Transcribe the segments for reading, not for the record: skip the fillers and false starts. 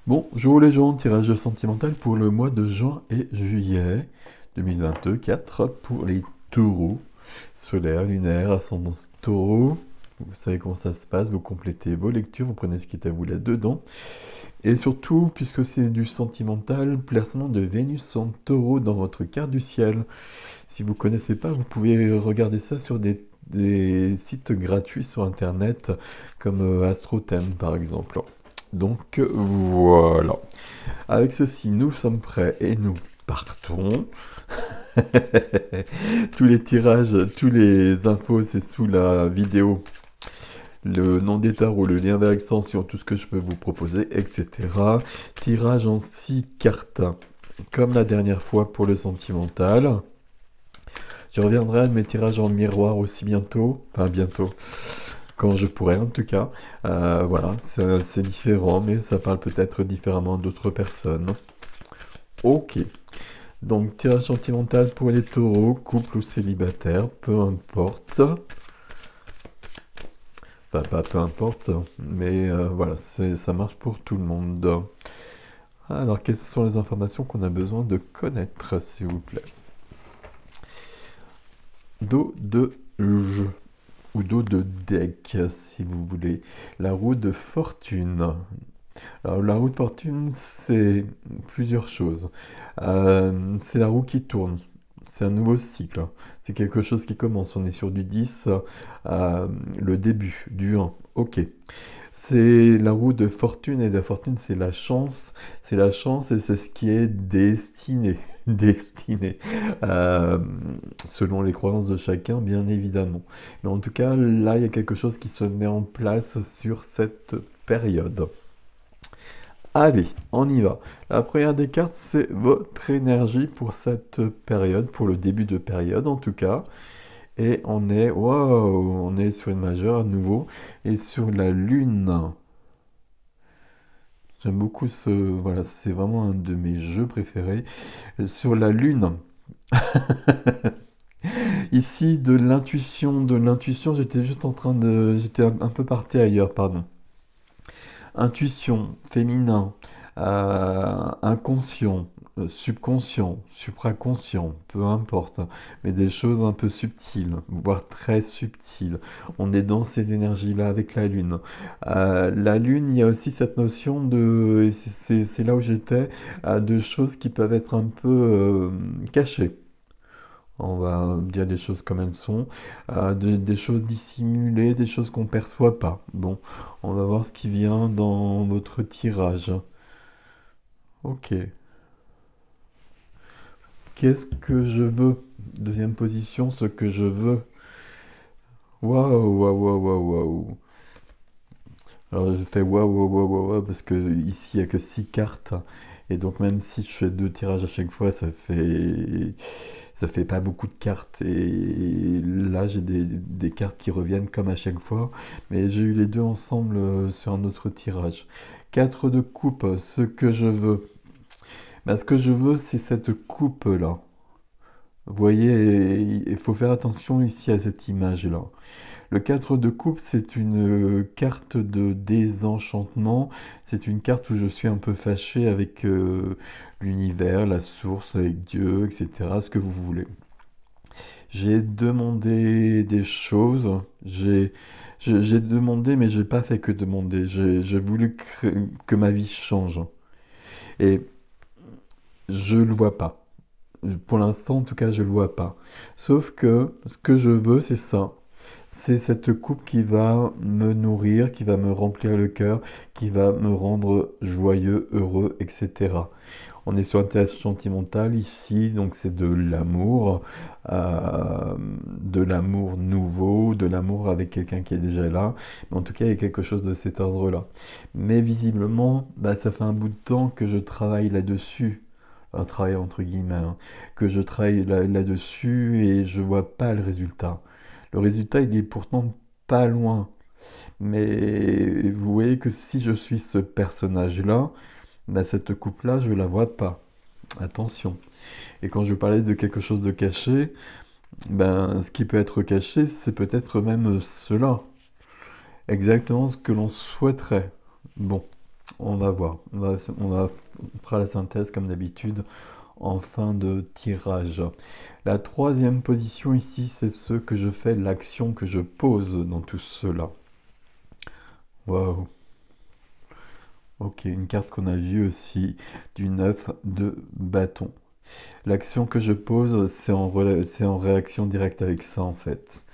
Bonjour les gens, tirage sentimental pour le mois de juin et juillet 2024 pour les taureaux, solaire, lunaire, ascendant taureau. Vous savez comment ça se passe, vous complétez vos lectures, vous prenez ce qui est à vous là-dedans. Et surtout, puisque c'est du sentimental, placement de Vénus en taureau dans votre carte du ciel. Si vous ne connaissez pas, vous pouvez regarder ça sur des sites gratuits sur Internet, comme AstroTem par exemple. Donc voilà. Avec ceci, nous sommes prêts et nous partons. Tous les tirages, tous les infos, c'est sous la vidéo. Le nom des tarots, le lien vers l'extension, tout ce que je peux vous proposer, etc. Tirage en 6 cartes, comme la dernière fois pour le sentimental. Je reviendrai à mes tirages en miroir aussi bientôt. Enfin, bientôt. Quand je pourrai en tout cas. Voilà, c'est différent, mais ça parle peut-être différemment d'autres personnes. Ok. Donc, tirage sentimental pour les taureaux, couple ou célibataire, peu importe. Enfin, pas peu importe, mais voilà, ça marche pour tout le monde. Alors, quelles sont les informations qu'on a besoin de connaître, s'il vous plaît? Dos de jeu, ou dos de deck, si vous voulez. La roue de fortune. Alors, la roue de fortune, c'est plusieurs choses. C'est la roue qui tourne. C'est un nouveau cycle. C'est quelque chose qui commence. On est sur du 10, le début, du 1. Ok. C'est la roue de fortune, et la fortune, c'est la chance. C'est la chance et c'est ce qui est destiné. Destiné. Euh, Selon les croyances de chacun, bien évidemment. Mais en tout cas, là, il y a quelque chose qui se met en place sur cette période. Allez, on y va. La première des cartes, c'est votre énergie pour cette période, pour le début de période en tout cas. Et waouh, on est sur une majeure à nouveau et sur la lune. J'aime beaucoup voilà, c'est vraiment un de mes jeux préférés. Sur la lune. Ici, de l'intuition, j'étais juste en train j'étais un peu parti ailleurs, pardon. Intuition, féminin, inconscient, subconscient, supraconscient, peu importe, mais des choses un peu subtiles, voire très subtiles. On est dans ces énergies-là avec la Lune. La Lune, il y a aussi cette notion de, et c'est là où j'étais, de choses qui peuvent être un peu cachées. On va dire des choses comme elles sont, des choses dissimulées, des choses qu'on perçoit pas. Bon, on va voir ce qui vient dans votre tirage. Ok. Qu'est-ce que je veux? Deuxième position, ce que je veux. Waouh, waouh, waouh, waouh, waouh. Alors je fais waouh, waouh, waouh, waouh, waouh, parce que ici il n'y a que 6 cartes. Et donc même si je fais 2 tirages à chaque fois, ça fait pas beaucoup de cartes. Et là j'ai des cartes qui reviennent comme à chaque fois. Mais j'ai eu les deux ensemble sur un autre tirage. 4 de coupe, ce que je veux. Bah, ce que je veux, c'est cette coupe-là. Vous voyez, il faut faire attention ici à cette image-là. Le 4 de coupe, c'est une carte de désenchantement. C'est une carte où je suis un peu fâché avec l'univers, la source, avec Dieu, etc. Ce que vous voulez. J'ai demandé des choses. J'ai demandé, mais j'ai pas fait que demander. J'ai voulu que ma vie change. Et je le vois pas. Pour l'instant, en tout cas, je le vois pas. Sauf que ce que je veux, c'est ça. C'est cette coupe qui va me nourrir, qui va me remplir le cœur, qui va me rendre joyeux, heureux, etc. On est sur un théâtre sentimental ici, donc c'est de l'amour nouveau, de l'amour avec quelqu'un qui est déjà là. Mais en tout cas, il y a quelque chose de cet ordre-là. Mais visiblement, bah, ça fait un bout de temps que je travaille là-dessus. Un travail entre guillemets, hein, que je travaille là-dessus et je vois pas le résultat. Le résultat, il est pourtant pas loin. Mais vous voyez que si je suis ce personnage-là, bah, cette coupe-là, je la vois pas. Attention. Et quand je parlais de quelque chose de caché, ben, ce qui peut être caché, c'est peut-être même cela. Exactement ce que l'on souhaiterait. Bon. On va voir. On fera la synthèse comme d'habitude en fin de tirage. La troisième position ici, c'est ce que je fais, l'action que je pose dans tout cela. Waouh. Ok, une carte qu'on a vue aussi, du 9 de bâton. L'action que je pose, c'est en réaction directe avec ça en fait.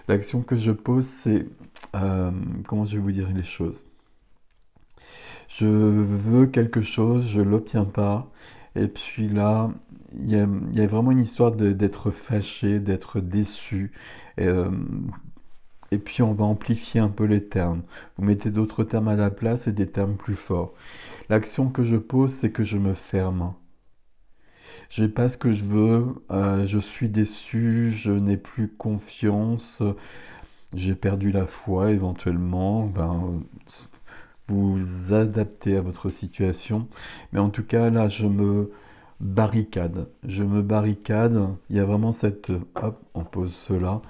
L'action que je pose, c'est... comment je vais vous dire les choses? Je veux quelque chose, je l'obtiens pas. Et puis là, il y a vraiment une histoire d'être fâché, d'être déçu. Et, euh, et puis on va amplifier un peu les termes. Vous mettez d'autres termes à la place et des termes plus forts. L'action que je pose, c'est que je me ferme. J'ai pas ce que je veux, je suis déçu, je n'ai plus confiance, j'ai perdu la foi éventuellement. Ben, vous adaptez à votre situation. Mais en tout cas, là, je me barricade. Je me barricade. Il y a vraiment cette... Hop, on pose cela.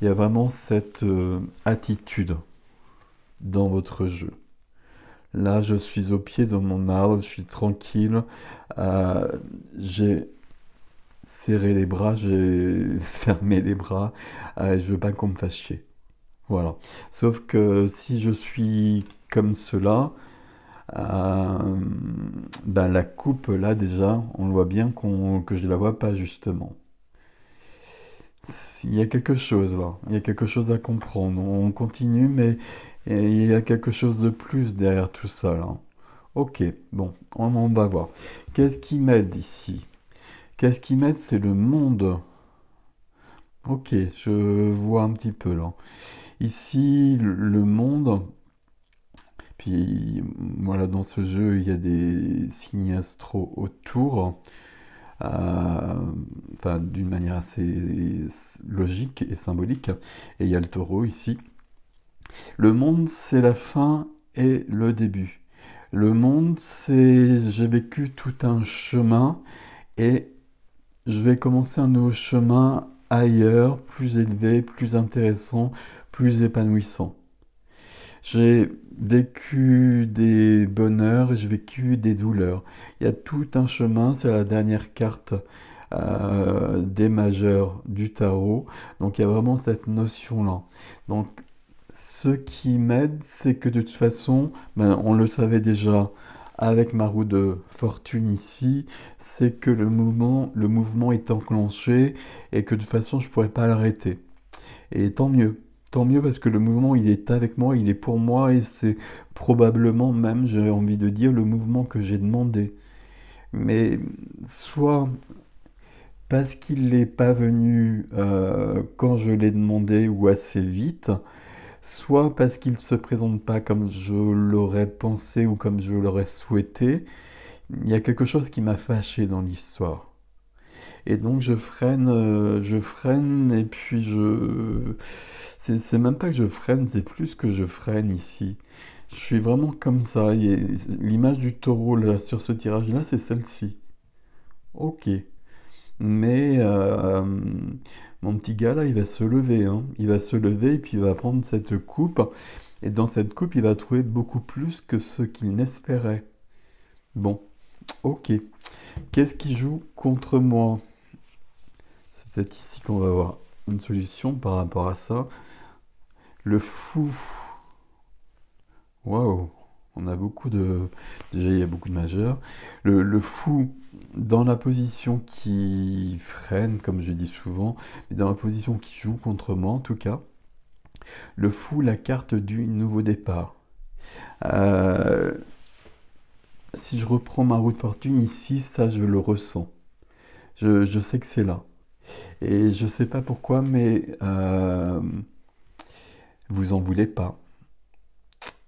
Il y a vraiment cette attitude dans votre jeu. Là, je suis au pied de mon arbre, je suis tranquille. euh, j'ai serré les bras, j'ai fermé les bras. Je veux pas qu'on me fasse chier. Voilà. Sauf que si je suis comme cela, Euh, ben la coupe là déjà, on voit bien que je la vois pas justement. Il y a quelque chose là, il y a quelque chose à comprendre. On continue, mais il y a quelque chose de plus derrière tout ça là. Ok, bon, on va voir. Qu'est-ce qui m'aide ici? Qu'est-ce qui m'aide? C'est le monde. Ok, je vois un petit peu là. Ici, le monde. Puis voilà, dans ce jeu, il y a des signes astro autour, enfin d'une manière assez logique et symbolique. Et il y a le taureau ici. Le monde, c'est la fin et le début. Le monde, c'est j'ai vécu tout un chemin et je vais commencer un nouveau chemin ailleurs, plus élevé, plus intéressant, plus épanouissant. J'ai vécu des bonheurs et j'ai vécu des douleurs. Il y a tout un chemin, c'est la dernière carte des majeurs du tarot. Donc il y a vraiment cette notion-là. Donc ce qui m'aide, c'est que de toute façon, ben, on le savait déjà avec ma roue de fortune ici, c'est que le mouvement est enclenché et que de toute façon je ne pourrais pas l'arrêter. Et tant mieux. Tant mieux parce que le mouvement, il est avec moi, il est pour moi et c'est probablement même, j'ai envie de dire, le mouvement que j'ai demandé. Mais soit parce qu'il n'est pas venu quand je l'ai demandé ou assez vite, soit parce qu'il ne se présente pas comme je l'aurais pensé ou comme je l'aurais souhaité, il y a quelque chose qui m'a fâché dans l'histoire. Et donc je freine et puis je... C'est même pas que je freine, c'est plus que je freine ici. Je suis vraiment comme ça. L'image du taureau là, sur ce tirage-là, c'est celle-ci. Ok. Mais mon petit gars là, il va se lever, hein. Il va se lever et puis il va prendre cette coupe. Et dans cette coupe, il va trouver beaucoup plus que ce qu'il n'espérait. Bon, ok. Qu'est-ce qui joue contre moi? C'est peut-être ici qu'on va avoir une solution par rapport à ça. Le fou. Waouh. On a beaucoup de... Déjà, il y a beaucoup de majeurs. Le fou, dans la position qui freine, comme je dis souvent, mais dans la position qui joue contre moi, en tout cas. Le fou, la carte du nouveau départ. Euh, si je reprends ma roue de fortune ici, ça, je le ressens. Je sais que c'est là. Et je sais pas pourquoi, mais vous en voulez pas.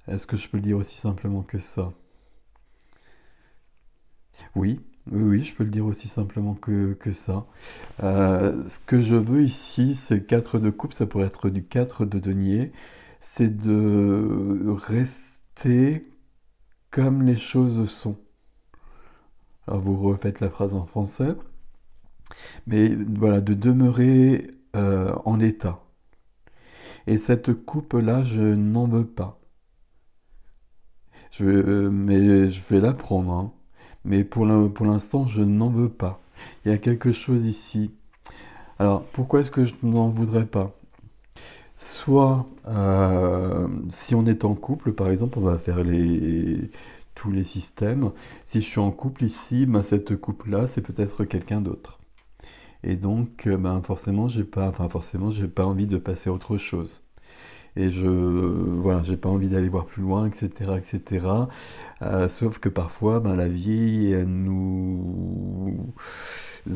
Est-ce que je peux le dire aussi simplement que ça? Oui, oui, oui, je peux le dire aussi simplement que ça. Ce que je veux ici, c'est 4 de coupe, ça pourrait être du 4 de denier, c'est de rester comme les choses sont. Alors vous refaites la phrase en français, mais voilà, de demeurer en l'état. Et cette coupe-là, je n'en veux pas. Mais je vais l'apprendre, hein. Mais pour l'instant, je n'en veux pas. Il y a quelque chose ici. Alors, pourquoi est-ce que je n'en voudrais pas? Soit, si on est en couple, par exemple, on va faire tous les systèmes. Si je suis en couple ici, ben, cette couple-là, c'est peut-être quelqu'un d'autre. Et donc, ben, forcément, j'ai pas envie de passer à autre chose. Et voilà, j'ai pas envie d'aller voir plus loin, etc., etc. Sauf que parfois, ben, la vie, elle nous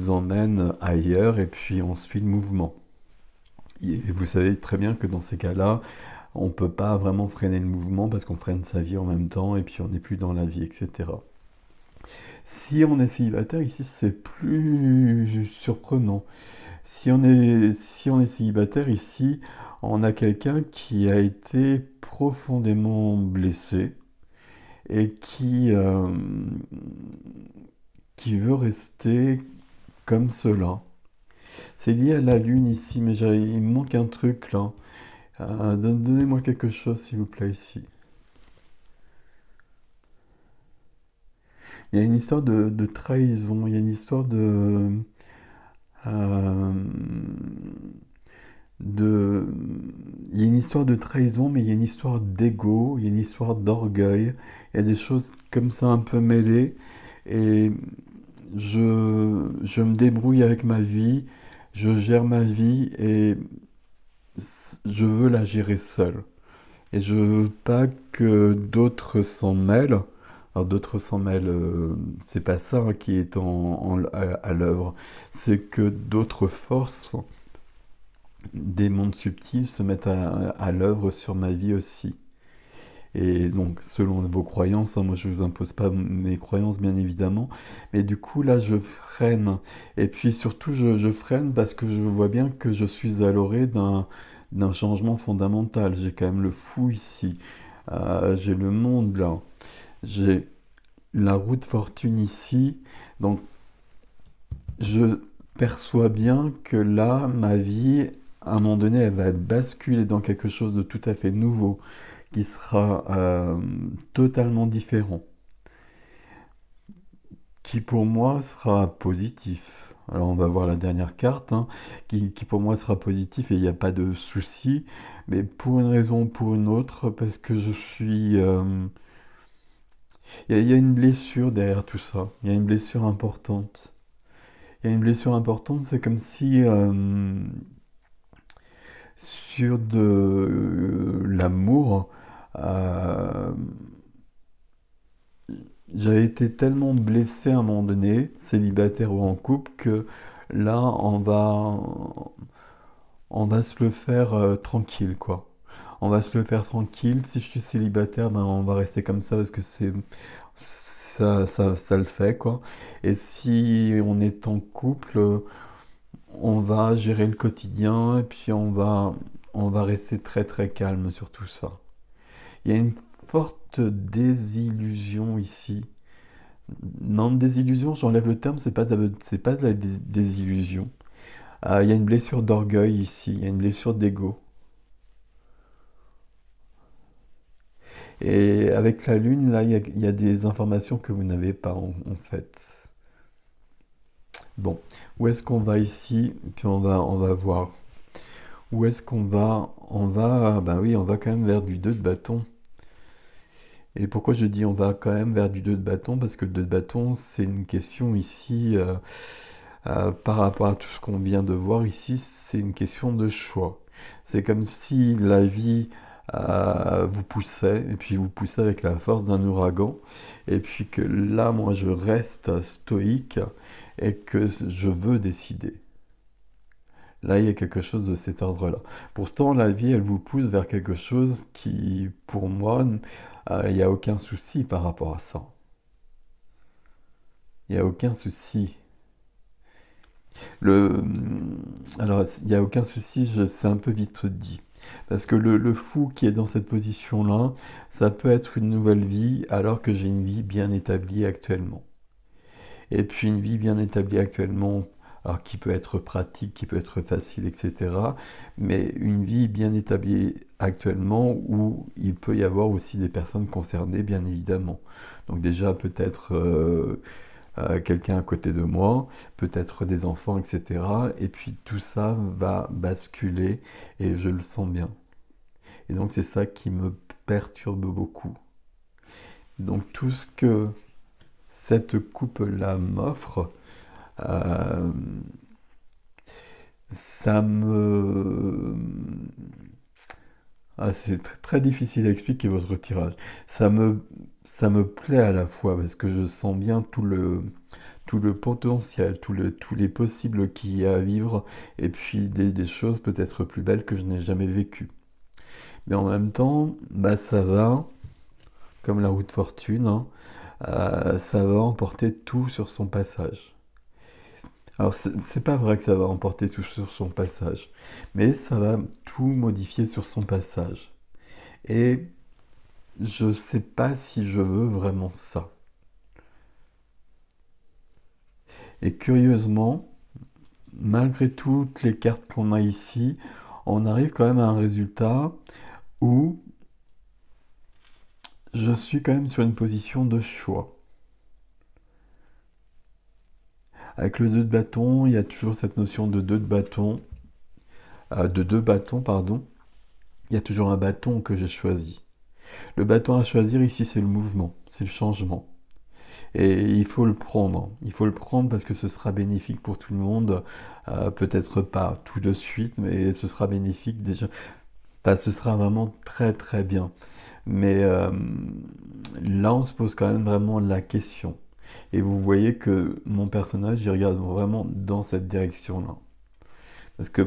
emmène ailleurs et puis on suit le mouvement. Et vous savez très bien que dans ces cas-là, on ne peut pas vraiment freiner le mouvement parce qu'on freine sa vie en même temps et puis on n'est plus dans la vie, etc. Si on est célibataire, ici, c'est plus surprenant. Si on est célibataire, ici, on a quelqu'un qui a été profondément blessé et qui veut rester comme cela. C'est lié à la lune ici, mais il me manque un truc là. Donnez-moi quelque chose, s'il vous plaît, ici. Il y a une histoire de trahison, il y a une histoire euh, de... Il y a une histoire de trahison, mais il y a une histoire d'ego, il y a une histoire d'orgueil. Il y a des choses comme ça un peu mêlées. Et je me débrouille avec ma vie, je gère ma vie et je veux la gérer seul. Et je veux pas que d'autres s'en mêlent. Alors d'autres s'en mêlent, c'est pas ça hein, qui est à l'œuvre. C'est que d'autres forces, des mondes subtils, se mettent à l'œuvre sur ma vie aussi. Et donc, selon vos croyances, hein, moi je vous impose pas mes croyances bien évidemment, mais du coup là je freine. Et puis surtout je freine parce que je vois bien que je suis à l'orée d'un changement fondamental. J'ai quand même le fou ici. J'ai le monde là, j'ai la roue de fortune ici, donc je perçois bien que là, ma vie, à un moment donné, elle va basculer dans quelque chose de tout à fait nouveau, qui sera totalement différent, qui pour moi sera positif. Alors on va voir la dernière carte, hein, qui pour moi sera positif et il n'y a pas de souci, mais pour une raison ou pour une autre, parce que je suis... il y a une blessure derrière tout ça. Il y a une blessure importante. Il y a une blessure importante, c'est comme si sur de l'amour, euh, j'avais été tellement blessé à un moment donné, célibataire ou en couple, que là, on va se le faire tranquille, quoi. On va se le faire tranquille. Si je suis célibataire, ben, on va rester comme ça parce que ça le fait, quoi. Et si on est en couple, on va gérer le quotidien et puis on va rester très très calme sur tout ça. Il y a une forte désillusion ici. Non, désillusion, j'enlève le terme, c'est pas de la désillusion. Il y a une blessure d'orgueil ici, il y a une blessure d'ego. Et avec la lune, là, il y a des informations que vous n'avez pas en fait. Bon, où est-ce qu'on va ici? Puis on va voir. Où est-ce qu'on va? Bah oui, on va quand même vers du 2 de bâton. Et pourquoi je dis on va quand même vers du 2 de bâton? Parce que le 2 de bâton, c'est une question ici, par rapport à tout ce qu'on vient de voir ici, c'est une question de choix. C'est comme si la vie vous poussait, et puis vous poussait avec la force d'un ouragan, et puis que là, moi, je reste stoïque et que je veux décider. Là, il y a quelque chose de cet ordre-là. Pourtant, la vie, elle vous pousse vers quelque chose qui, pour moi, il n'y a aucun souci par rapport à ça. Il n'y a aucun souci. Le... Alors, il n'y a aucun souci, c'est un peu vite dit. Parce que le fou qui est dans cette position-là, ça peut être une nouvelle vie alors que j'ai une vie bien établie actuellement. Et puis une vie bien établie actuellement, alors qui peut être pratique, qui peut être facile, etc. Mais une vie bien établie actuellement où il peut y avoir aussi des personnes concernées, bien évidemment. Donc déjà peut-être quelqu'un à côté de moi, peut-être des enfants, etc. Et puis tout ça va basculer et je le sens bien. Et donc c'est ça qui me perturbe beaucoup. Donc tout ce que cette coupe-là m'offre, euh, ça me... Ah, c'est très difficile à expliquer votre tirage. Ça me, ça me plaît à la fois parce que je sens bien tout le potentiel, tous les possibles qu'il y a à vivre et puis des choses peut-être plus belles que je n'ai jamais vécues. Mais en même temps, bah, ça va, comme la route fortune, hein, ça va emporter tout sur son passage. Alors, c'est pas vrai que ça va emporter tout sur son passage, mais ça va tout modifier sur son passage. Et je sais pas si je veux vraiment ça. Et curieusement, malgré toutes les cartes qu'on a ici, on arrive quand même à un résultat où je suis quand même sur une position de choix. Avec le 2 de bâton, il y a toujours cette notion de 2 de bâton, de 2 bâtons, pardon. Il y a toujours un bâton que j'ai choisi. Le bâton à choisir ici, c'est le mouvement, c'est le changement. Et il faut le prendre. Il faut le prendre parce que ce sera bénéfique pour tout le monde. Peut-être pas tout de suite, mais ce sera bénéfique déjà. Enfin, ce sera vraiment très très bien. Mais là, on se pose quand même vraiment la question. Et vous voyez que mon personnage, il regarde vraiment dans cette direction-là. Parce que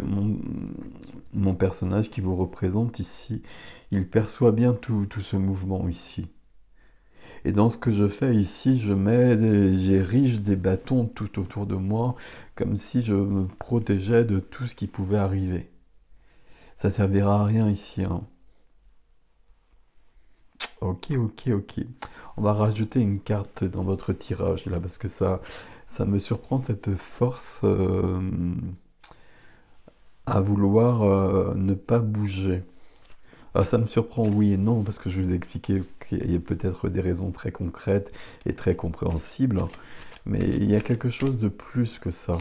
mon personnage qui vous représente ici, il perçoit bien tout ce mouvement ici. Et dans ce que je fais ici, j'érige des bâtons tout autour de moi, comme si je me protégeais de tout ce qui pouvait arriver. Ça servira à rien ici, hein. Ok, ok, ok. On va rajouter une carte dans votre tirage là, parce que ça me surprend cette force à vouloir ne pas bouger. Alors ça me surprend, oui et non, parce que je vous ai expliqué qu'il y a peut-être des raisons très concrètes et très compréhensibles, mais il y a quelque chose de plus que ça.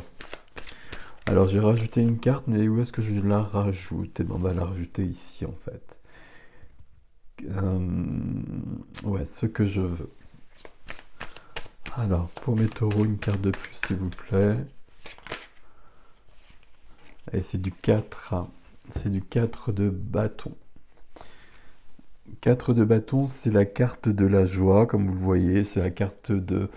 Alors j'ai rajouté une carte, mais où est-ce que je la rajoute? Et ben on va la rajouter ici en fait. Ouais, ce que je veux. Alors, pour mes taureaux, une carte de plus, s'il vous plaît. Et c'est du 4. C'est du 4 de bâton. 4 de bâton, c'est la carte de la joie, comme vous le voyez. C'est la carte de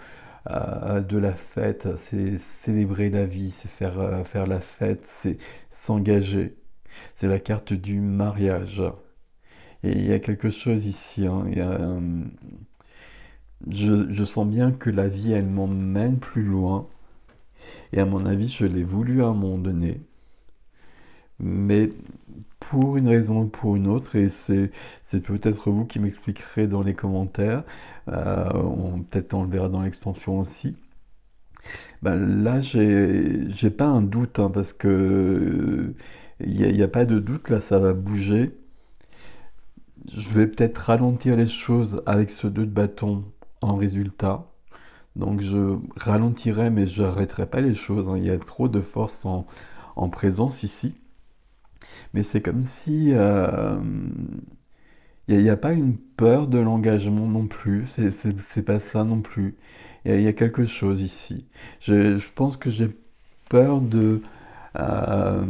la fête. C'est célébrer la vie, c'est faire la fête, c'est s'engager. C'est la carte du mariage. Et il y a quelque chose ici, hein. Je sens bien que la vie, elle m'emmène plus loin. Et à mon avis, je l'ai voulu à un moment donné. Mais pour une raison ou pour une autre, et c'est peut-être vous qui m'expliquerez dans les commentaires, peut-être on le verra dans l'extension aussi. Ben là, j'ai pas un doute, hein, parce que il y a pas de doute, là, ça va bouger. Je vais peut-être ralentir les choses avec ce 2 de bâton en résultat. Donc je ralentirai, mais je n'arrêterai pas les choses, hein. Il y a trop de force en présence ici. Mais c'est comme si il n'y a pas une peur de l'engagement non plus. C'est pas ça non plus. Il y a quelque chose ici. Je pense que j'ai peur euh,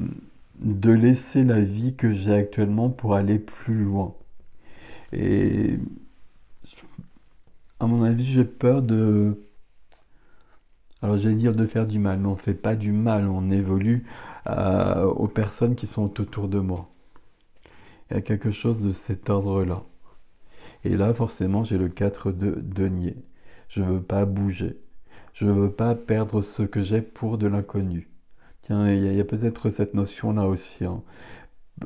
de laisser la vie que j'ai actuellement pour aller plus loin. Et à mon avis, j'ai peur de... Alors j'allais dire de faire du mal, mais on ne fait pas du mal, on évolue aux personnes qui sont autour de moi. Il y a quelque chose de cet ordre-là. Et là, forcément, j'ai le 4 de denier. Je ne veux pas bouger. Je ne veux pas perdre ce que j'ai pour de l'inconnu. Tiens, il y a peut-être cette notion-là aussi, hein.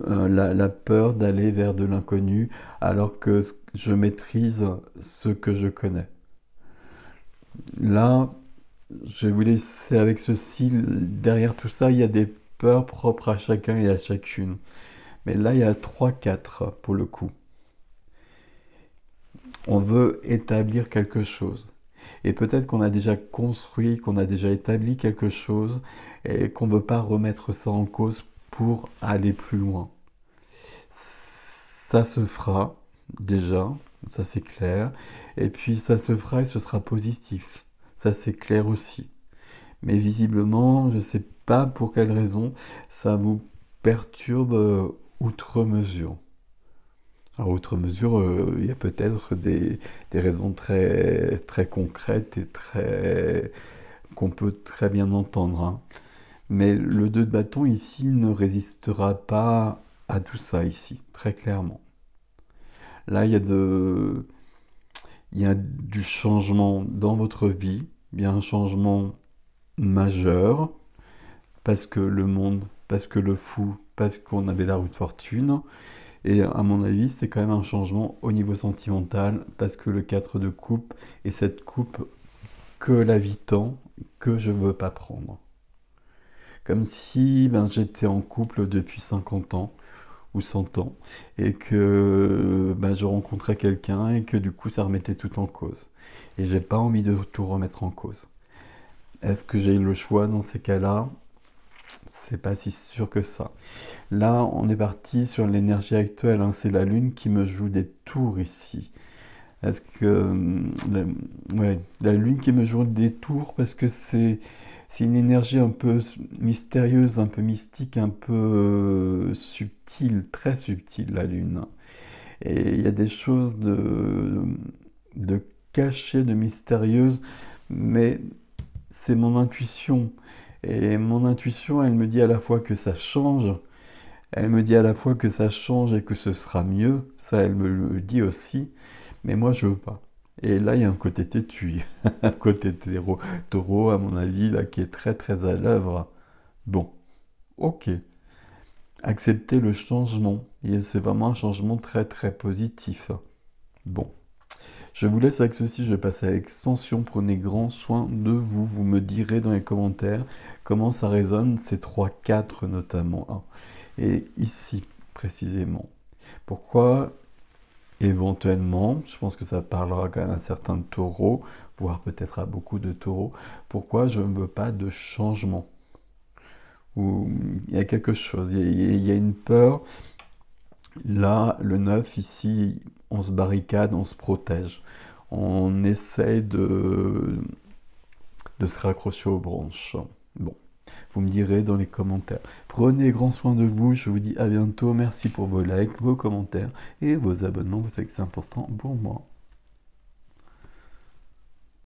La peur d'aller vers de l'inconnu alors que je maîtrise ce que je connais. Là, Je vais vous laisser avec ceci. Derrière tout ça, il y a des peurs propres à chacun et à chacune. Mais là, il y a trois, quatre pour le coup. On veut établir quelque chose. Et peut-être qu'on a déjà construit, qu'on a déjà établi quelque chose et qu'on ne veut pas remettre ça en cause pour aller plus loin. Ça se fera déjà, ça c'est clair. Et puis ça se fera et ce sera positif. Ça c'est clair aussi. Mais visiblement, je ne sais pas pour quelle raison, ça vous perturbe outre mesure. Alors, outre mesure, il y a peut-être des raisons très, très concrètes et très, qu'on peut très bien entendre, hein. Mais le 2 de bâton ici ne résistera pas à tout ça ici, très clairement. Là, il y a du changement dans votre vie, il y a un changement majeur, parce que le monde, parce que le fou, parce qu'on avait la roue de fortune. Et à mon avis, c'est quand même un changement au niveau sentimental, parce que le 4 de coupe est cette coupe que la vie tend, que je ne veux pas prendre. Comme si ben, j'étais en couple depuis 50 ans ou 100 ans, et que ben, je rencontrais quelqu'un, et que du coup ça remettait tout en cause. Et j'ai pas envie de tout remettre en cause. Est-ce que j'ai le choix dans ces cas-là? C'est pas si sûr que ça. Là, on est parti sur l'énergie actuelle, hein. C'est la Lune qui me joue des tours ici. Est-ce que ouais, la Lune qui me joue des tours parce que c'est une énergie un peu mystérieuse, un peu mystique, un peu subtile, très subtile la Lune. Et il y a des choses de cachées, de mystérieuses, mais c'est mon intuition. Et mon intuition, elle me dit à la fois que ça change, elle me dit à la fois que ça change et que ce sera mieux. Ça, elle me le dit aussi. Mais moi, je veux pas. Et là, il y a un côté têtu, un côté taureau, à mon avis, là, qui est très, très à l'œuvre. Bon, ok. Accepter le changement. Et c'est vraiment un changement très, très positif. Bon. Je vous laisse avec ceci, je vais passer à l'extension. Prenez grand soin de vous. Vous me direz dans les commentaires comment ça résonne, ces 3-4 notamment, hein. Et ici, précisément. Pourquoi éventuellement, je pense que ça parlera quand même à un certain taureau, voire peut-être à beaucoup de taureaux, pourquoi je ne veux pas de changement? Ou il y a quelque chose, il y a une peur. Là, le 9 ici, on se barricade, on se protège. On essaye de se raccrocher aux branches. Bon, vous me direz dans les commentaires. Prenez grand soin de vous, je vous dis à bientôt. Merci pour vos likes, vos commentaires et vos abonnements. Vous savez que c'est important pour moi.